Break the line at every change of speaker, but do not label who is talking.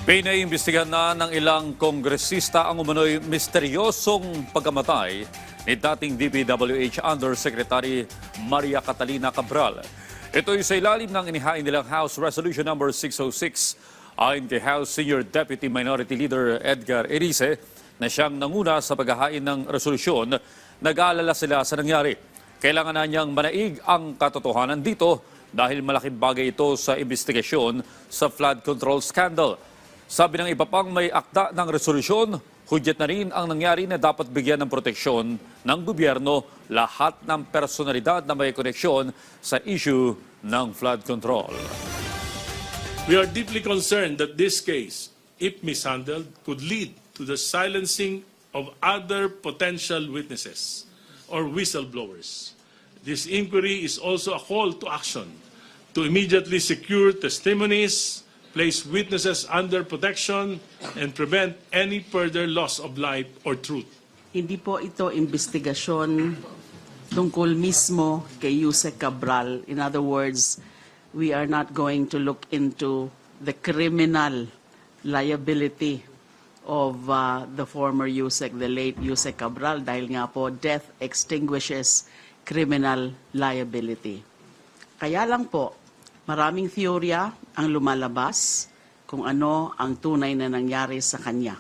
Pinaimbestigahan na ng ilang kongresista ang umano'y misteryosong pagkamatay ni dating DPWH Undersecretary Maria Catalina Cabral. Ito'y sa ilalim ng inihain nilang House Resolution No. 606 ayon kay House Senior Deputy Minority Leader Edgar Erice na siyang nanguna sa paghahain ng resolusyon. Nag-aalala sila sa nangyari. Kailangan na niyang manaig ang katotohanan dito dahil malaking bagay ito sa investigasyon sa flood control scandal. Sabi ng iba pang may akda ng resolusyon, hudyat na rin ang nangyari na dapat bigyan ng proteksyon ng gobyerno lahat ng personalidad na may koneksyon sa issue ng flood control.
We are deeply concerned that this case, if mishandled, could lead to the silencing of other potential witnesses or whistleblowers. This inquiry is also a call to action to immediately secure testimonies, place witnesses under protection, and prevent any further loss of life or truth.
Hindi po ito investigasyon tungkol mismo kay Yusek Cabral. In other words, we are not going to look into the criminal liability of the former Yusek, the late Yusek Cabral, dahil nga po death extinguishes criminal liability. Kaya lang po, maraming teorya ang lumalabas kung ano ang tunay na nangyari sa kanya.